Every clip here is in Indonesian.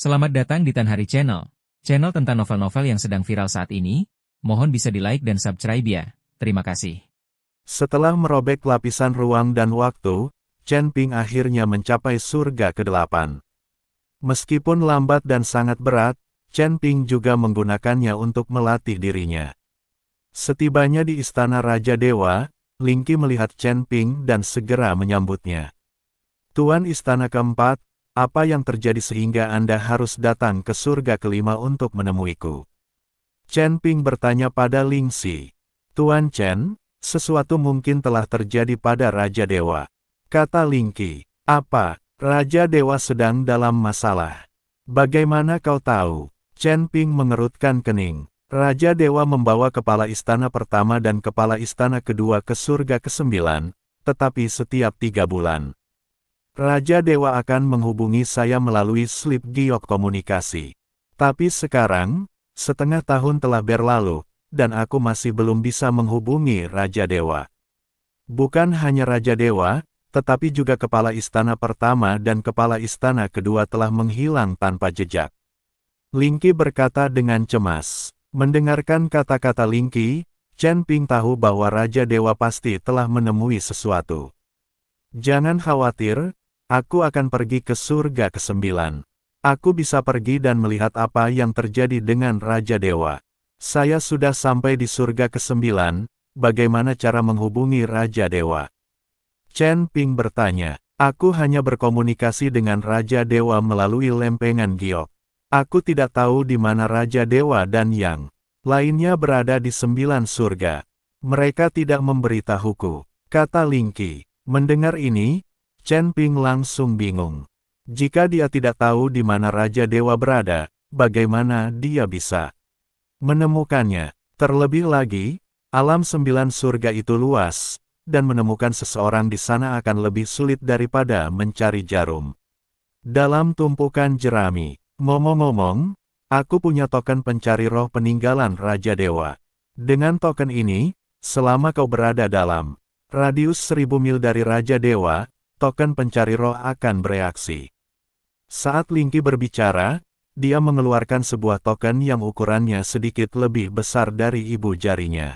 Selamat datang di Tan Hari Channel. Channel tentang novel-novel yang sedang viral saat ini. Mohon bisa di-like dan subscribe ya. Terima kasih. Setelah merobek lapisan ruang dan waktu, Chen Ping akhirnya mencapai surga ke-8. Meskipun lambat dan sangat berat, Chen Ping juga menggunakannya untuk melatih dirinya. Setibanya di Istana Raja Dewa, Ling Qi melihat Chen Ping dan segera menyambutnya. Tuan Istana keempat, apa yang terjadi sehingga Anda harus datang ke surga ke-5 untuk menemuiku? Chen Ping bertanya pada Ling Xi. Tuan Chen, sesuatu mungkin telah terjadi pada Raja Dewa. Kata Ling Qi. Apa? Raja Dewa sedang dalam masalah. Bagaimana kau tahu? Chen Ping mengerutkan kening. Raja Dewa membawa kepala istana pertama dan kepala istana kedua ke surga ke-9, tetapi setiap 3 bulan. Raja Dewa akan menghubungi saya melalui slip giok komunikasi. Tapi sekarang, setengah tahun telah berlalu, dan aku masih belum bisa menghubungi Raja Dewa. Bukan hanya Raja Dewa, tetapi juga kepala istana pertama dan kepala istana kedua telah menghilang tanpa jejak. Ling Qi berkata dengan cemas. Mendengarkan kata-kata Ling Qi, Chen Ping tahu bahwa Raja Dewa pasti telah menemui sesuatu. Jangan khawatir, aku akan pergi ke surga ke-9. Aku bisa pergi dan melihat apa yang terjadi dengan Raja Dewa. Saya sudah sampai di surga ke-9, bagaimana cara menghubungi Raja Dewa? Chen Ping bertanya, aku hanya berkomunikasi dengan Raja Dewa melalui lempengan giok. Aku tidak tahu di mana Raja Dewa dan yang lainnya berada di 9 surga. Mereka tidak memberitahuku, kata Ling Qi. Mendengar ini, Chen Ping langsung bingung. Jika dia tidak tahu di mana Raja Dewa berada, bagaimana dia bisa menemukannya? Terlebih lagi, alam 9 surga itu luas, dan menemukan seseorang di sana akan lebih sulit daripada mencari jarum dalam tumpukan jerami. Ngomong-ngomong, aku punya token pencari roh peninggalan Raja Dewa. Dengan token ini, selama kau berada dalam radius 1000 mil dari Raja Dewa, token pencari roh akan bereaksi. Saat Ling Qi berbicara, dia mengeluarkan sebuah token yang ukurannya sedikit lebih besar dari ibu jarinya.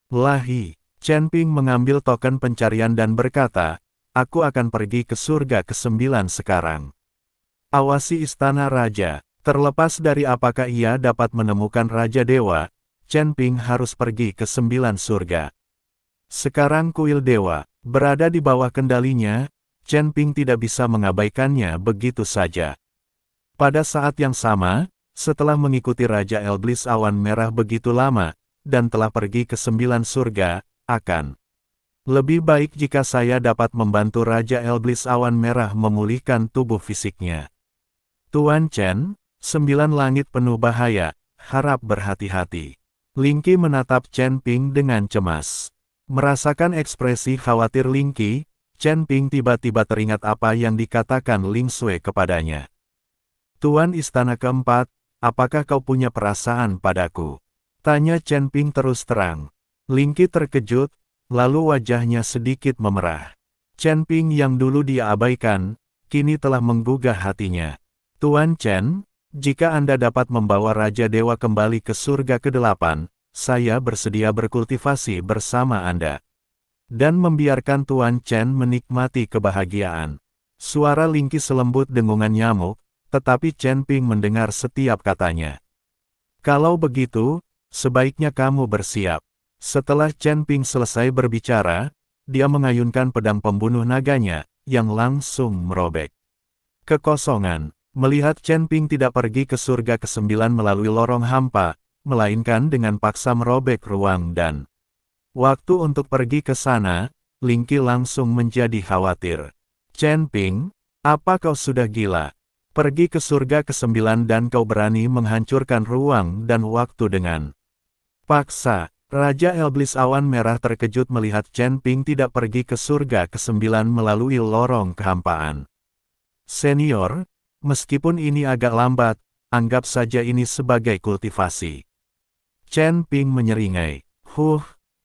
Lahi, Chen Ping mengambil token pencarian dan berkata, aku akan pergi ke surga ke-9 sekarang. Awasi Istana Raja. Terlepas dari apakah ia dapat menemukan Raja Dewa, Chen Ping harus pergi ke 9 surga. Sekarang kuil Dewa berada di bawah kendalinya, Chen Ping tidak bisa mengabaikannya begitu saja. Pada saat yang sama, setelah mengikuti Raja Elblis Awan Merah begitu lama, dan telah pergi ke 9 surga, akan lebih baik jika saya dapat membantu Raja Elblis Awan Merah memulihkan tubuh fisiknya. Tuan Chen, 9 langit penuh bahaya, harap berhati-hati. Ling Qi menatap Chen Ping dengan cemas. Merasakan ekspresi khawatir Ling Qi, Chen Ping tiba-tiba teringat apa yang dikatakan Ling Sui kepadanya. Tuan Istana keempat, apakah kau punya perasaan padaku? Tanya Chen Ping terus terang. Ling Qi terkejut, lalu wajahnya sedikit memerah. Chen Ping yang dulu dia abaikan, kini telah menggugah hatinya. Tuan Chen, jika Anda dapat membawa Raja Dewa kembali ke surga ke-8, saya bersedia berkultivasi bersama Anda. Dan membiarkan Tuan Chen menikmati kebahagiaan. Suara Ling Qi selembut dengungan nyamuk, tetapi Chen Ping mendengar setiap katanya. Kalau begitu, sebaiknya kamu bersiap. Setelah Chen Ping selesai berbicara, dia mengayunkan pedang pembunuh naganya, yang langsung merobek kekosongan. Melihat Chen Ping tidak pergi ke surga ke-9 melalui lorong hampa, melainkan dengan paksa merobek ruang dan waktu untuk pergi ke sana, Ling Qi langsung menjadi khawatir. Chen Ping, apa kau sudah gila? Pergi ke surga ke-9 dan kau berani menghancurkan ruang dan waktu dengan paksa. Raja Elblis Awan Merah terkejut melihat Chen Ping tidak pergi ke surga ke-9 melalui lorong kehampaan. Senior, meskipun ini agak lambat, anggap saja ini sebagai kultivasi. Chen Ping menyeringai.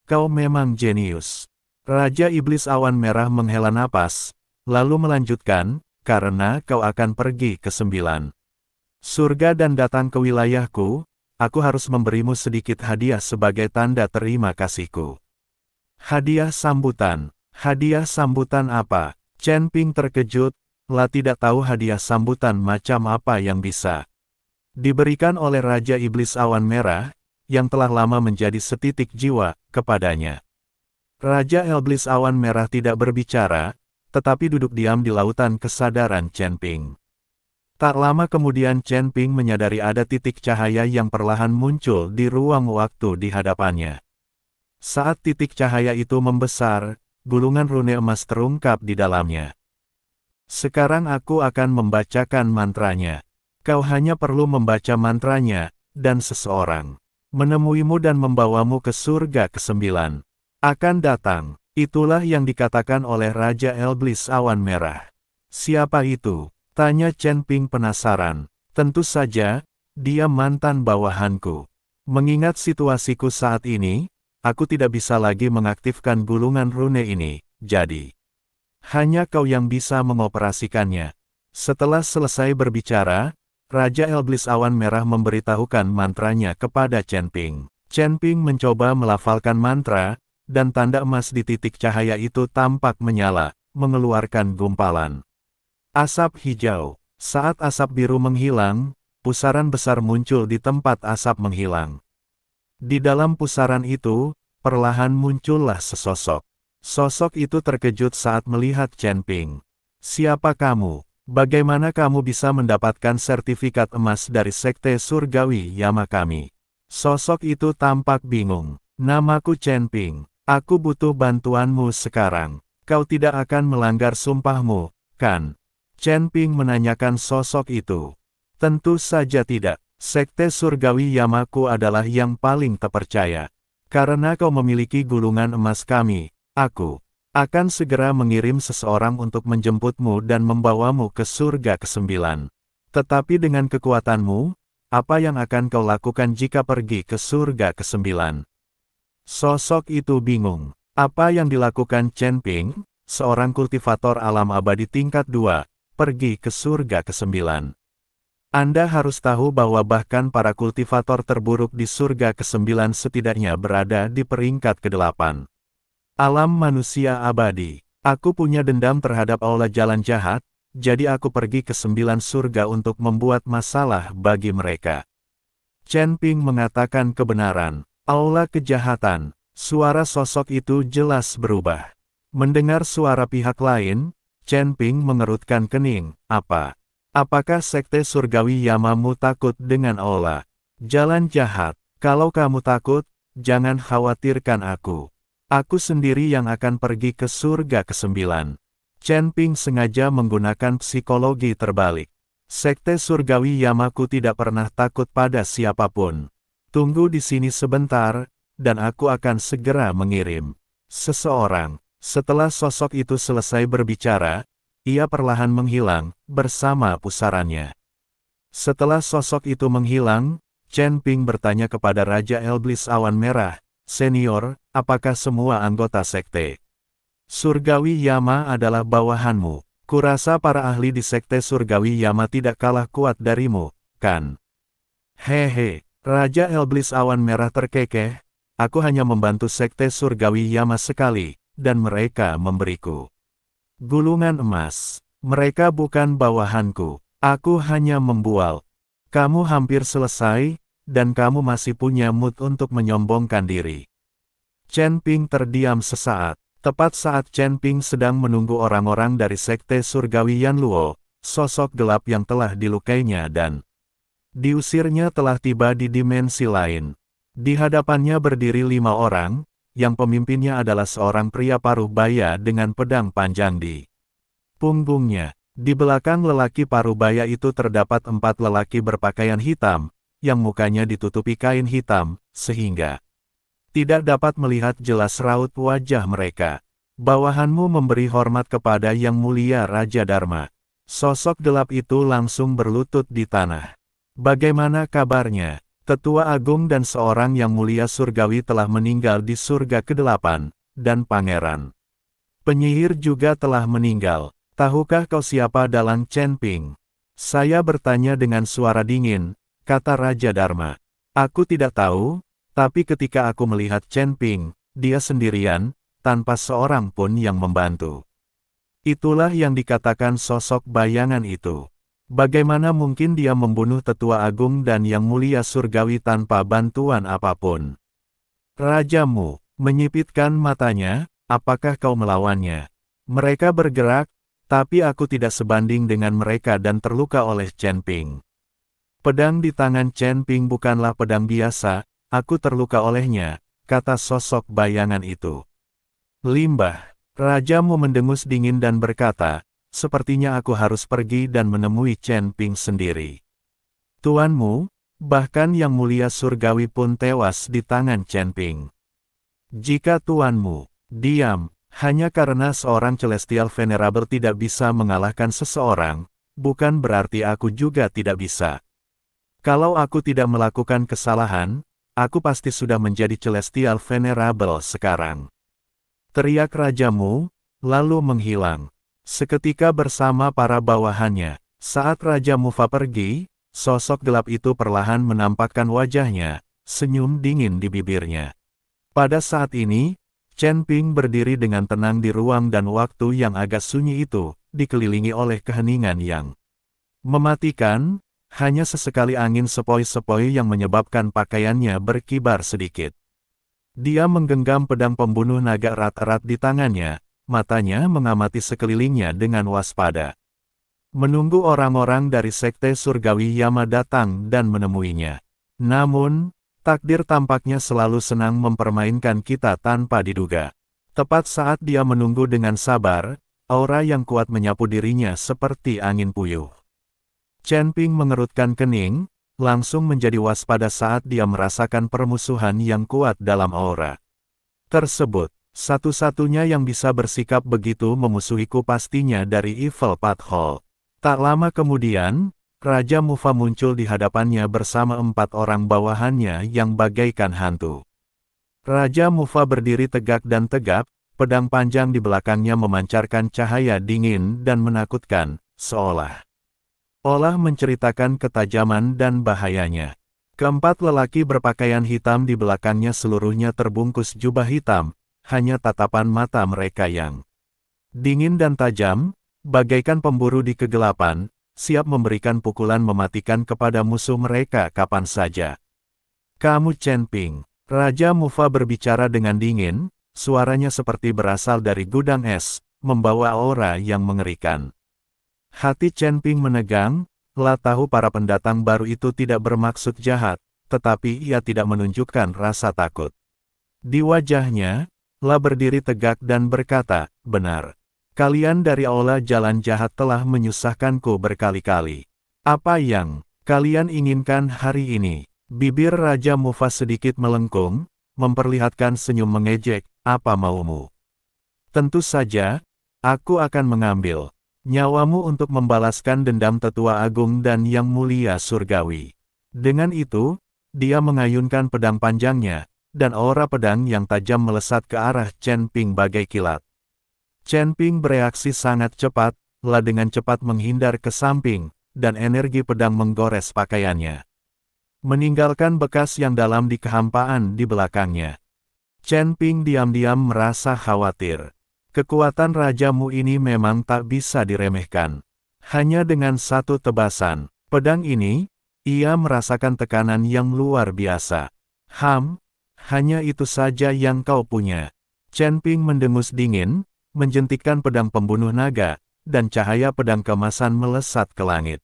Kau memang jenius. Raja Iblis Awan Merah menghela napas, lalu melanjutkan, karena kau akan pergi ke 9 Surga dan datang ke wilayahku, aku harus memberimu sedikit hadiah sebagai tanda terima kasihku. Hadiah sambutan. Hadiah sambutan apa? Chen Ping terkejut, tidak tahu hadiah sambutan macam apa yang bisa diberikan oleh Raja Iblis Awan Merah, yang telah lama menjadi setitik jiwa, kepadanya. Raja Iblis Awan Merah tidak berbicara, tetapi duduk diam di lautan kesadaran Chen Ping. Tak lama kemudian Chen Ping menyadari ada titik cahaya yang perlahan muncul di ruang waktu di hadapannya. Saat titik cahaya itu membesar, gulungan rune emas terungkap di dalamnya. Sekarang aku akan membacakan mantranya. Kau hanya perlu membaca mantranya, dan seseorang menemuimu dan membawamu ke surga ke-9. Akan datang. Itulah yang dikatakan oleh Raja Iblis Awan Merah. Siapa itu? Tanya Chen Ping penasaran. Tentu saja, dia mantan bawahanku. Mengingat situasiku saat ini, aku tidak bisa lagi mengaktifkan gulungan rune ini, jadi hanya kau yang bisa mengoperasikannya. Setelah selesai berbicara, Raja Iblis Awan Merah memberitahukan mantranya kepada Chen Ping. Chen Ping mencoba melafalkan mantra, dan tanda emas di titik cahaya itu tampak menyala, mengeluarkan gumpalan asap hijau. Saat asap biru menghilang, pusaran besar muncul di tempat asap menghilang. Di dalam pusaran itu, perlahan muncullah sesosok. Sosok itu terkejut saat melihat Chen Ping. Siapa kamu? Bagaimana kamu bisa mendapatkan sertifikat emas dari Sekte Surgawi Yama kami? Sosok itu tampak bingung. Namaku Chen Ping. Aku butuh bantuanmu sekarang. Kau tidak akan melanggar sumpahmu, kan? Chen Ping menanyakan sosok itu. Tentu saja tidak. Sekte Surgawi Yamaku adalah yang paling terpercaya. Karena kau memiliki gulungan emas kami, aku akan segera mengirim seseorang untuk menjemputmu dan membawamu ke surga ke-9. Tetapi dengan kekuatanmu, apa yang akan kau lakukan jika pergi ke surga ke-9? Sosok itu bingung. Apa yang dilakukan Chen Ping, seorang kultivator alam abadi tingkat 2, pergi ke surga ke-9? Anda harus tahu bahwa bahkan para kultivator terburuk di surga ke-9 setidaknya berada di peringkat ke-8. Alam manusia abadi. Aku punya dendam terhadap aula jalan jahat, jadi aku pergi ke 9 surga untuk membuat masalah bagi mereka. Chen Ping mengatakan kebenaran. Aula kejahatan. Suara sosok itu jelas berubah. Mendengar suara pihak lain, Chen Ping mengerutkan kening. Apakah Sekte Surgawi Yamamu takut dengan aula jalan jahat? Kalau kamu takut, jangan khawatirkan aku. Aku sendiri yang akan pergi ke surga ke-9. Chen Ping sengaja menggunakan psikologi terbalik. Sekte Surgawi Yamaku tidak pernah takut pada siapapun. Tunggu di sini sebentar, dan aku akan segera mengirim seseorang. Setelah sosok itu selesai berbicara, ia perlahan menghilang, bersama pusarannya. Setelah sosok itu menghilang, Chen Ping bertanya kepada Raja Iblis Awan Merah, Senior, apakah semua anggota Sekte Surgawi Yama adalah bawahanmu? Kurasa para ahli di Sekte Surgawi Yama tidak kalah kuat darimu, kan? Hehe, Raja Iblis Awan Merah terkekeh, aku hanya membantu Sekte Surgawi Yama sekali, dan mereka memberiku gulungan emas. Mereka bukan bawahanku. Aku hanya membual. Kamu hampir selesai, dan kamu masih punya mood untuk menyombongkan diri. Chen Ping terdiam sesaat. Tepat saat Chen Ping sedang menunggu orang-orang dari Sekte Surgawi Yanluo, sosok gelap yang telah dilukainya dan diusirnya telah tiba di dimensi lain. Di hadapannya berdiri 5 orang, yang pemimpinnya adalah seorang pria paruh baya dengan pedang panjang di punggungnya. Di belakang lelaki paruh baya itu terdapat 4 lelaki berpakaian hitam, yang mukanya ditutupi kain hitam, sehingga tidak dapat melihat jelas raut wajah mereka. Bawahanmu memberi hormat kepada Yang Mulia Raja Dharma. Sosok gelap itu langsung berlutut di tanah. Bagaimana kabarnya? Tetua Agung dan seorang Yang Mulia Surgawi telah meninggal di surga ke-8, dan Pangeran Penyihir juga telah meninggal. Tahukah kau siapa dalang Chen Ping? Saya bertanya dengan suara dingin, kata Raja Dharma. Aku tidak tahu, tapi ketika aku melihat Chen Ping, dia sendirian, tanpa seorang pun yang membantu. Itulah yang dikatakan sosok bayangan itu. Bagaimana mungkin dia membunuh tetua agung dan yang mulia surgawi tanpa bantuan apapun? Rajamu, menyipitkan matanya, apakah kau melawannya? Mereka bergerak, tapi aku tidak sebanding dengan mereka dan terluka oleh Chen Ping. Pedang di tangan Chen Ping bukanlah pedang biasa, aku terluka olehnya, kata sosok bayangan itu. Limbah, rajamu mendengus dingin dan berkata, sepertinya aku harus pergi dan menemui Chen Ping sendiri. Tuanmu, bahkan yang mulia surgawi pun tewas di tangan Chen Ping. Jika tuanmu diam, hanya karena seorang Celestial Venerable tidak bisa mengalahkan seseorang, bukan berarti aku juga tidak bisa. Kalau aku tidak melakukan kesalahan, aku pasti sudah menjadi Celestial Venerable sekarang. Teriak rajamu, lalu menghilang. Seketika bersama para bawahannya, saat Raja Mufa pergi, sosok gelap itu perlahan menampakkan wajahnya, senyum dingin di bibirnya. Pada saat ini, Chen Ping berdiri dengan tenang di ruang dan waktu yang agak sunyi itu, dikelilingi oleh keheningan yang mematikan. Hanya sesekali angin sepoi-sepoi yang menyebabkan pakaiannya berkibar sedikit. Dia menggenggam pedang pembunuh naga erat-erat di tangannya, matanya mengamati sekelilingnya dengan waspada. Menunggu orang-orang dari Sekte Surgawi Yama datang dan menemuinya. Namun, takdir tampaknya selalu senang mempermainkan kita tanpa diduga. Tepat saat dia menunggu dengan sabar, aura yang kuat menyapu dirinya seperti angin puyuh. Chen Ping mengerutkan kening, langsung menjadi waspada saat dia merasakan permusuhan yang kuat dalam aura tersebut. Satu-satunya yang bisa bersikap begitu memusuhiku pastinya dari Evil Path Hall. Tak lama kemudian, Raja Mufa muncul di hadapannya bersama 4 orang bawahannya yang bagaikan hantu. Raja Mufa berdiri tegak dan tegap, pedang panjang di belakangnya memancarkan cahaya dingin dan menakutkan, seolah menceritakan ketajaman dan bahayanya. Keempat lelaki berpakaian hitam di belakangnya seluruhnya terbungkus jubah hitam, hanya tatapan mata mereka yang dingin dan tajam, bagaikan pemburu di kegelapan, siap memberikan pukulan mematikan kepada musuh mereka kapan saja. Kamu Chen Ping, Raja Mufa berbicara dengan dingin, suaranya seperti berasal dari gudang es, membawa aura yang mengerikan. Hati Chen Ping menegang, lah tahu para pendatang baru itu tidak bermaksud jahat, tetapi ia tidak menunjukkan rasa takut. Di wajahnya, lah berdiri tegak dan berkata, benar. Kalian dari Aula Jalan Jahat telah menyusahkanku berkali-kali. Apa yang kalian inginkan hari ini? Bibir Raja Mufa sedikit melengkung, memperlihatkan senyum mengejek, apa maumu? Tentu saja, aku akan mengambil nyawamu untuk membalaskan dendam tetua agung dan yang mulia surgawi. Dengan itu, dia mengayunkan pedang panjangnya, dan aura pedang yang tajam melesat ke arah Chen Ping bagai kilat. Chen Ping bereaksi sangat cepat, lah dengan cepat menghindar ke samping, dan energi pedang menggores pakaiannya, meninggalkan bekas yang dalam di kehampaan di belakangnya. Chen Ping diam-diam merasa khawatir. Kekuatan rajamu ini memang tak bisa diremehkan. Hanya dengan satu tebasan pedang ini, ia merasakan tekanan yang luar biasa. Hanya itu saja yang kau punya. Chen Ping mendengus dingin, menjentikkan pedang pembunuh naga, dan cahaya pedang kemasan melesat ke langit,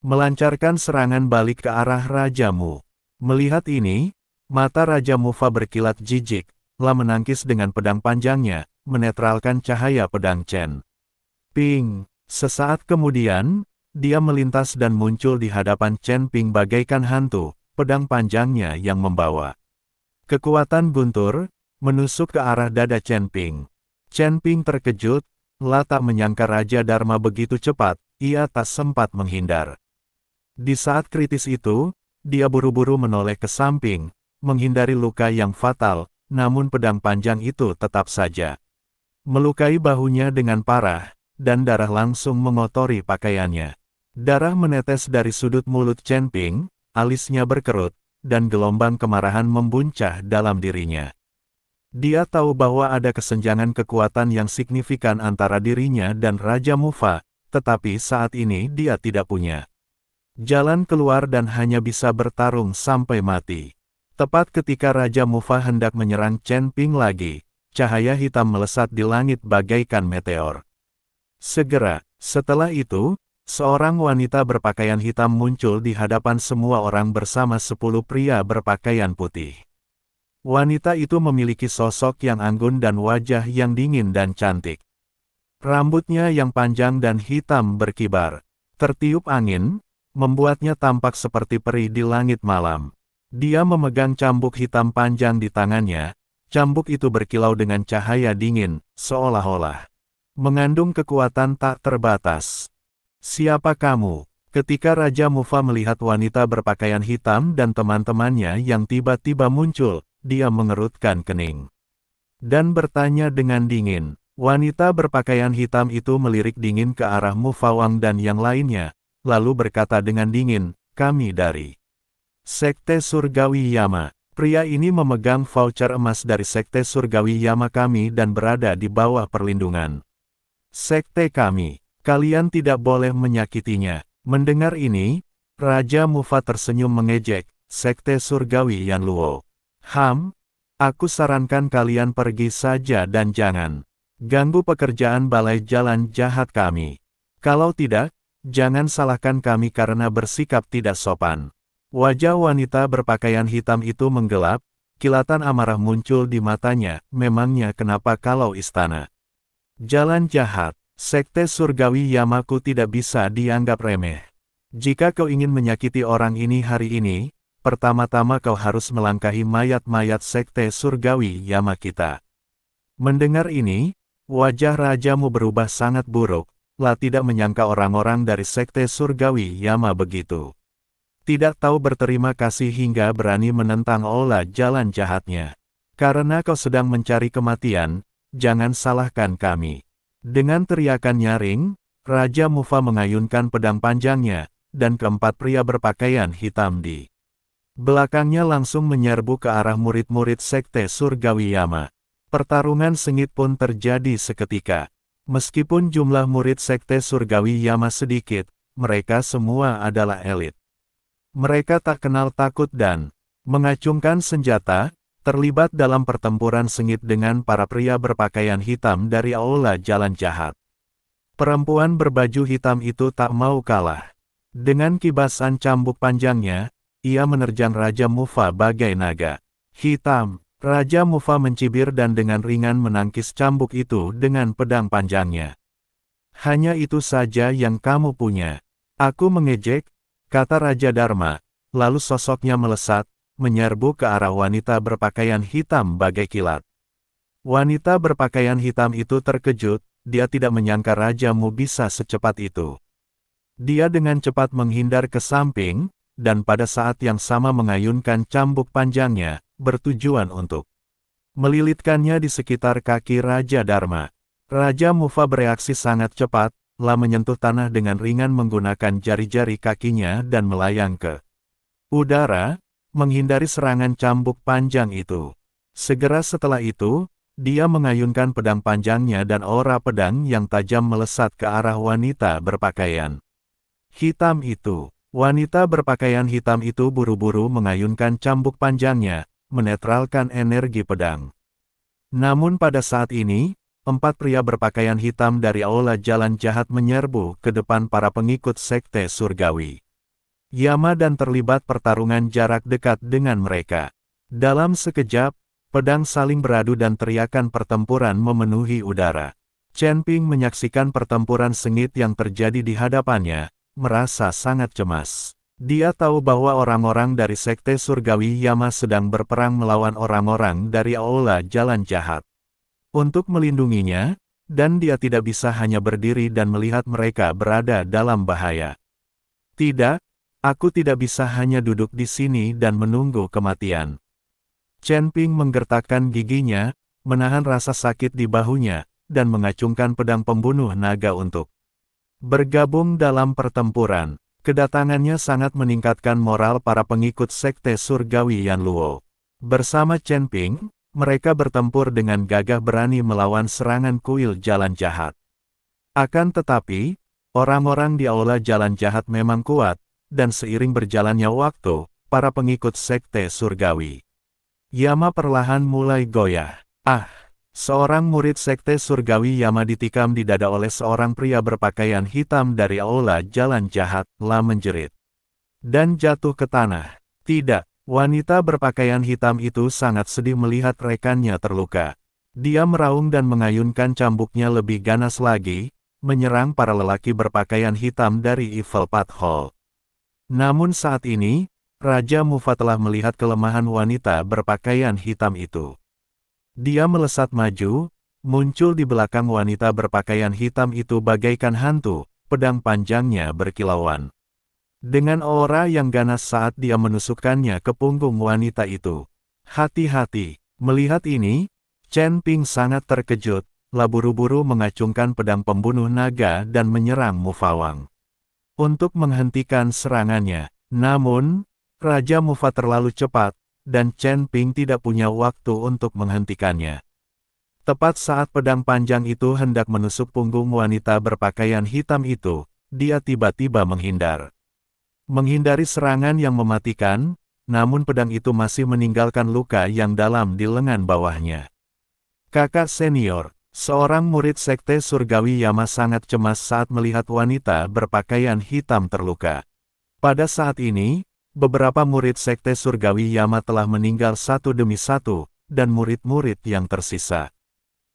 melancarkan serangan balik ke arah rajamu. Melihat ini, mata Raja Mufa berkilat jijik, lah menangkis dengan pedang panjangnya, menetralkan cahaya pedang Chen Ping. Sesaat kemudian, dia melintas dan muncul di hadapan Chen Ping bagaikan hantu, pedang panjangnya yang membawa kekuatan guntur, menusuk ke arah dada Chen Ping. Chen Ping terkejut, lah tak menyangka Raja Dharma begitu cepat, ia tak sempat menghindar. Di saat kritis itu, dia buru-buru menoleh ke samping, menghindari luka yang fatal, namun pedang panjang itu tetap saja melukai bahunya dengan parah, dan darah langsung mengotori pakaiannya. Darah menetes dari sudut mulut Chen Ping, alisnya berkerut, dan gelombang kemarahan membuncah dalam dirinya. Dia tahu bahwa ada kesenjangan kekuatan yang signifikan antara dirinya dan Raja Mufa, tetapi saat ini dia tidak punya jalan keluar dan hanya bisa bertarung sampai mati. Tepat ketika Raja Mufa hendak menyerang Chen Ping lagi, cahaya hitam melesat di langit bagaikan meteor. Segera, setelah itu, seorang wanita berpakaian hitam muncul di hadapan semua orang bersama 10 pria berpakaian putih. Wanita itu memiliki sosok yang anggun dan wajah yang dingin dan cantik. Rambutnya yang panjang dan hitam berkibar, tertiup angin, membuatnya tampak seperti peri di langit malam. Dia memegang cambuk hitam panjang di tangannya, cambuk itu berkilau dengan cahaya dingin, seolah-olah mengandung kekuatan tak terbatas. Siapa kamu? Ketika Raja Mufa melihat wanita berpakaian hitam dan teman-temannya yang tiba-tiba muncul, dia mengerutkan kening dan bertanya dengan dingin. Wanita berpakaian hitam itu melirik dingin ke arah Mufawang dan yang lainnya, lalu berkata dengan dingin, "Kami dari Sekte Surgawi Yama." Pria ini memegang voucher emas dari Sekte Surgawi Yama kami dan berada di bawah perlindungan sekte kami. Kalian tidak boleh menyakitinya. Mendengar ini, Raja Mufa tersenyum mengejek, Sekte Surgawi Yanluo. Aku sarankan kalian pergi saja dan jangan ganggu pekerjaan balai jalan jahat kami. Kalau tidak, jangan salahkan kami karena bersikap tidak sopan. Wajah wanita berpakaian hitam itu menggelap, kilatan amarah muncul di matanya. Memangnya kenapa kalau istana jalan jahat, Sekte Surgawi Yamaku tidak bisa dianggap remeh? Jika kau ingin menyakiti orang ini hari ini, pertama-tama kau harus melangkahi mayat-mayat Sekte Surgawi Yama kita. Mendengar ini, wajah rajamu berubah sangat buruk, lah tidak menyangka orang-orang dari Sekte Surgawi Yama begitu tidak tahu berterima kasih hingga berani menentang olah jalan jahatnya. Karena kau sedang mencari kematian, jangan salahkan kami. Dengan teriakan nyaring, Raja Mufa mengayunkan pedang panjangnya, dan keempat pria berpakaian hitam di belakangnya langsung menyerbu ke arah murid-murid Sekte Surgawi Yama. Pertarungan sengit pun terjadi seketika. Meskipun jumlah murid Sekte Surgawi Yama sedikit, mereka semua adalah elit. Mereka tak kenal takut dan mengacungkan senjata, terlibat dalam pertempuran sengit dengan para pria berpakaian hitam dari aula jalan jahat. Perempuan berbaju hitam itu tak mau kalah. Dengan kibasan cambuk panjangnya, ia menerjang Raja Mufa bagai naga hitam. Raja Mufa mencibir dan dengan ringan menangkis cambuk itu dengan pedang panjangnya. Hanya itu saja yang kamu punya. Aku mengejek, kata Raja Dharma, lalu sosoknya melesat, menyerbu ke arah wanita berpakaian hitam bagai kilat. Wanita berpakaian hitam itu terkejut, dia tidak menyangka rajamu bisa secepat itu. Dia dengan cepat menghindar ke samping, dan pada saat yang sama mengayunkan cambuk panjangnya, bertujuan untuk melilitkannya di sekitar kaki Raja Dharma. Raja Mufa bereaksi sangat cepat, lah menyentuh tanah dengan ringan menggunakan jari-jari kakinya dan melayang ke udara, menghindari serangan cambuk panjang itu. Segera setelah itu, dia mengayunkan pedang panjangnya dan aura pedang yang tajam melesat ke arah wanita berpakaian hitam itu. Wanita berpakaian hitam itu buru-buru mengayunkan cambuk panjangnya, menetralkan energi pedang. Namun pada saat ini, empat pria berpakaian hitam dari aula jalan jahat menyerbu ke depan para pengikut Sekte Surgawi Yama dan terlibat pertarungan jarak dekat dengan mereka. Dalam sekejap, pedang saling beradu dan teriakan pertempuran memenuhi udara. Chen Ping menyaksikan pertempuran sengit yang terjadi di hadapannya, merasa sangat cemas. Dia tahu bahwa orang-orang dari Sekte Surgawi Yama sedang berperang melawan orang-orang dari aula jalan jahat untuk melindunginya, dan dia tidak bisa hanya berdiri dan melihat mereka berada dalam bahaya. Tidak, aku tidak bisa hanya duduk di sini dan menunggu kematian. Chen Ping menggertakkan giginya, menahan rasa sakit di bahunya, dan mengacungkan pedang pembunuh naga untuk Bergabung dalam pertempuran, kedatangannya sangat meningkatkan moral para pengikut sekte surgawi Yanluo. Bersama Chen Ping, mereka bertempur dengan gagah berani melawan serangan kuil jalan jahat. Akan tetapi, orang-orang di aula jalan jahat memang kuat, dan seiring berjalannya waktu, para pengikut sekte surgawi Yama perlahan mulai goyah. Seorang murid sekte surgawi Yama ditikam di dada oleh seorang pria berpakaian hitam dari aula jalan jahat, menjerit. Dan jatuh ke tanah. Tidak, wanita berpakaian hitam itu sangat sedih melihat rekannya terluka. Dia meraung dan mengayunkan cambuknya lebih ganas lagi, menyerang para lelaki berpakaian hitam dari Evil Path Hall. Namun saat ini, Raja Mufa telah melihat kelemahan wanita berpakaian hitam itu. Dia melesat maju, muncul di belakang wanita berpakaian hitam itu bagaikan hantu, pedang panjangnya berkilauan. Dengan aura yang ganas saat dia menusukkannya ke punggung wanita itu. Hati-hati, melihat ini, Chen Ping sangat terkejut, buru-buru mengacungkan pedang pembunuh naga dan menyerang Mufawang. Untuk menghentikan serangannya, namun, Raja Mufa terlalu cepat, dan Chen Ping tidak punya waktu untuk menghentikannya. Tepat saat pedang panjang itu hendak menusuk punggung wanita berpakaian hitam itu, dia tiba-tiba menghindar. Menghindari serangan yang mematikan, namun pedang itu masih meninggalkan luka yang dalam di lengan bawahnya. Kakak senior, seorang murid sekte surgawi Yama sangat cemas saat melihat wanita berpakaian hitam terluka. Pada saat ini, beberapa murid sekte surgawi Yama telah meninggal satu demi satu, dan murid-murid yang tersisa.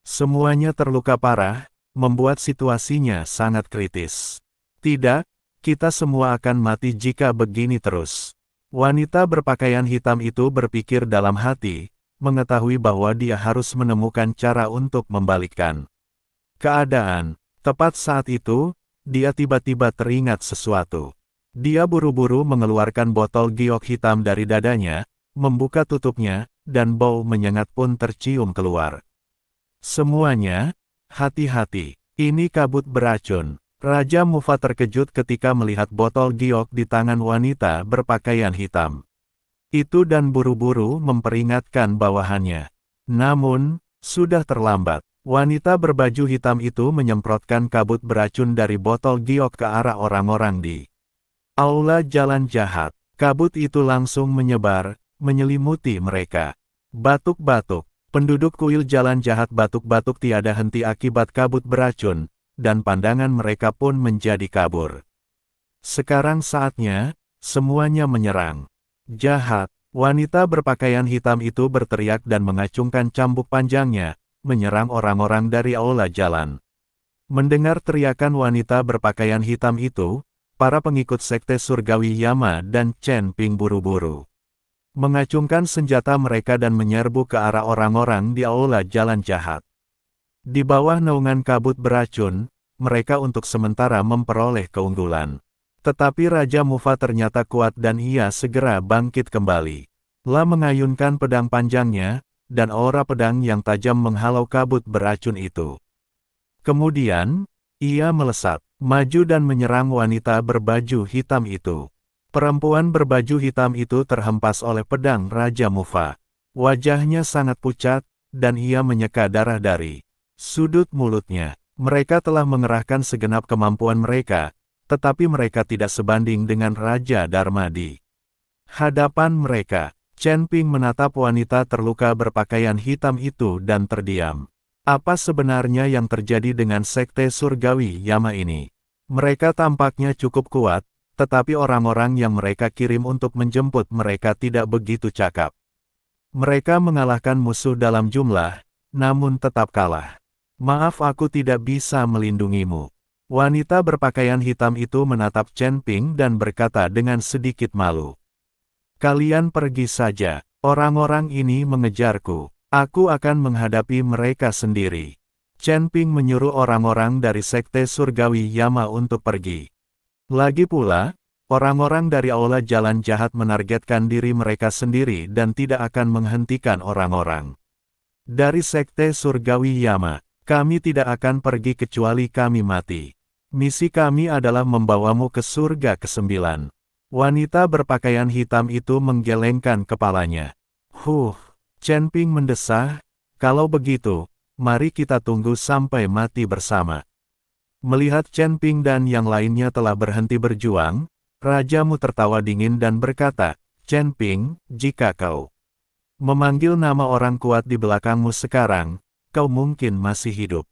Semuanya terluka parah, membuat situasinya sangat kritis. Tidak, kita semua akan mati jika begini terus. Wanita berpakaian hitam itu berpikir dalam hati, mengetahui bahwa dia harus menemukan cara untuk membalikkan keadaan. Tepat saat itu, dia tiba-tiba teringat sesuatu. Dia buru-buru mengeluarkan botol giok hitam dari dadanya, membuka tutupnya, dan bau menyengat pun tercium keluar. Semuanya, hati-hati, ini kabut beracun. Raja Mufa terkejut ketika melihat botol giok di tangan wanita berpakaian hitam. Itu dan buru-buru memperingatkan bawahannya. Namun, sudah terlambat. Wanita berbaju hitam itu menyemprotkan kabut beracun dari botol giok ke arah orang-orang di aula jalan jahat. Kabut itu langsung menyebar, menyelimuti mereka. Batuk-batuk, penduduk kuil jalan jahat batuk-batuk tiada henti akibat kabut beracun, dan pandangan mereka pun menjadi kabur. Sekarang saatnya, semuanya menyerang. Jahat, wanita berpakaian hitam itu berteriak dan mengacungkan cambuk panjangnya, menyerang orang-orang dari aula jalan. Mendengar teriakan wanita berpakaian hitam itu, para pengikut sekte surgawi Yama dan Chen Ping buru-buru mengacungkan senjata mereka dan menyerbu ke arah orang-orang di aula jalan jahat. Di bawah naungan kabut beracun, mereka untuk sementara memperoleh keunggulan. Tetapi Raja Mufa ternyata kuat dan ia segera bangkit kembali. Mengayunkan pedang panjangnya, dan aura pedang yang tajam menghalau kabut beracun itu. Kemudian, ia melesat, maju dan menyerang wanita berbaju hitam itu. Perempuan berbaju hitam itu terhempas oleh pedang Raja Mufa. Wajahnya sangat pucat, dan ia menyeka darah dari sudut mulutnya. Mereka telah mengerahkan segenap kemampuan mereka, tetapi mereka tidak sebanding dengan Raja Dharma di hadapan mereka. Chen Ping menatap wanita terluka berpakaian hitam itu dan terdiam. Apa sebenarnya yang terjadi dengan sekte surgawi Yama ini? Mereka tampaknya cukup kuat, tetapi orang-orang yang mereka kirim untuk menjemput mereka tidak begitu cakap. Mereka mengalahkan musuh dalam jumlah, namun tetap kalah. Maaf, aku tidak bisa melindungimu. Wanita berpakaian hitam itu menatap Chen Ping dan berkata dengan sedikit malu. Kalian pergi saja, orang-orang ini mengejarku. Aku akan menghadapi mereka sendiri. Chen Ping menyuruh orang-orang dari sekte surgawi Yama untuk pergi. Lagi pula, orang-orang dari aula jalan jahat menargetkan diri mereka sendiri dan tidak akan menghentikan orang-orang dari sekte surgawi Yama. Kami tidak akan pergi kecuali kami mati. Misi kami adalah membawamu ke surga ke-9. Wanita berpakaian hitam itu menggelengkan kepalanya. Chen Ping mendesah, kalau begitu, mari kita tunggu sampai mati bersama. Melihat Chen Ping dan yang lainnya telah berhenti berjuang, rajamu tertawa dingin dan berkata, Chen Ping, jika kau memanggil nama orang kuat di belakangmu sekarang, kau mungkin masih hidup.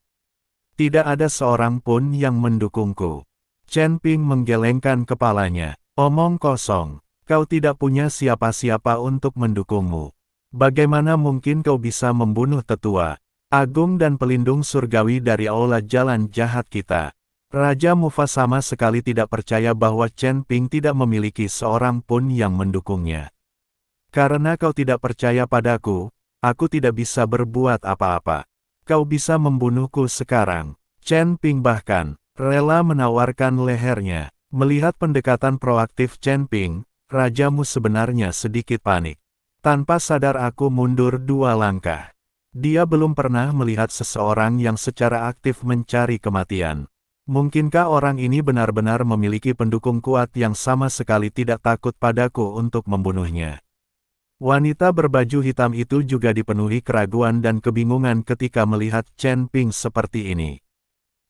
Tidak ada seorang pun yang mendukungku. Chen Ping menggelengkan kepalanya. Omong kosong, kau tidak punya siapa-siapa untuk mendukungmu. Bagaimana mungkin kau bisa membunuh tetua agung dan pelindung surgawi dari aula jalan jahat kita? Raja Mufa sama sekali tidak percaya bahwa Chen Ping tidak memiliki seorang pun yang mendukungnya. Karena kau tidak percaya padaku, aku tidak bisa berbuat apa-apa. Kau bisa membunuhku sekarang. Chen Ping bahkan rela menawarkan lehernya. Melihat pendekatan proaktif Chen Ping, rajamu sebenarnya sedikit panik. Tanpa sadar aku mundur 2 langkah. Dia belum pernah melihat seseorang yang secara aktif mencari kematian. Mungkinkah orang ini benar-benar memiliki pendukung kuat yang sama sekali tidak takut padaku untuk membunuhnya? Wanita berbaju hitam itu juga dipenuhi keraguan dan kebingungan ketika melihat Chen Ping seperti ini.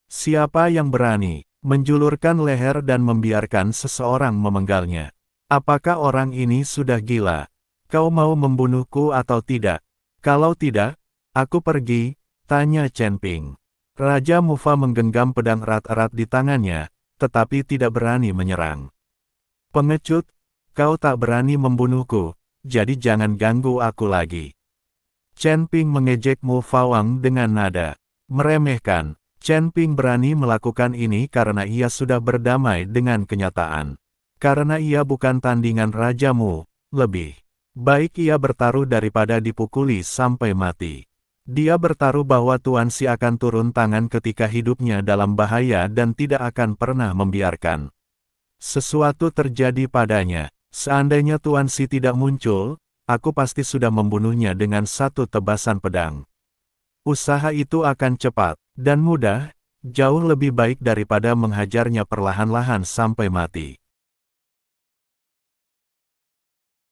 Siapa yang berani menjulurkan leher dan membiarkan seseorang memenggalnya? Apakah orang ini sudah gila? Kau mau membunuhku atau tidak? Kalau tidak, aku pergi, tanya Chen Ping. Raja Mufa menggenggam pedang erat-erat di tangannya, tetapi tidak berani menyerang. Pengecut, kau tak berani membunuhku. Jadi jangan ganggu aku lagi. Chen Ping mengejek Mu Fawang dengan nada meremehkan. Chen Ping berani melakukan ini karena ia sudah berdamai dengan kenyataan. Karena ia bukan tandingan rajamu, lebih baik ia bertaruh daripada dipukuli sampai mati. Dia bertaruh bahwa Tuan Si akan turun tangan ketika hidupnya dalam bahaya dan tidak akan pernah membiarkan sesuatu terjadi padanya. Seandainya Tuan Si tidak muncul, aku pasti sudah membunuhnya dengan satu tebasan pedang. Usaha itu akan cepat dan mudah, jauh lebih baik daripada menghajarnya perlahan-lahan sampai mati.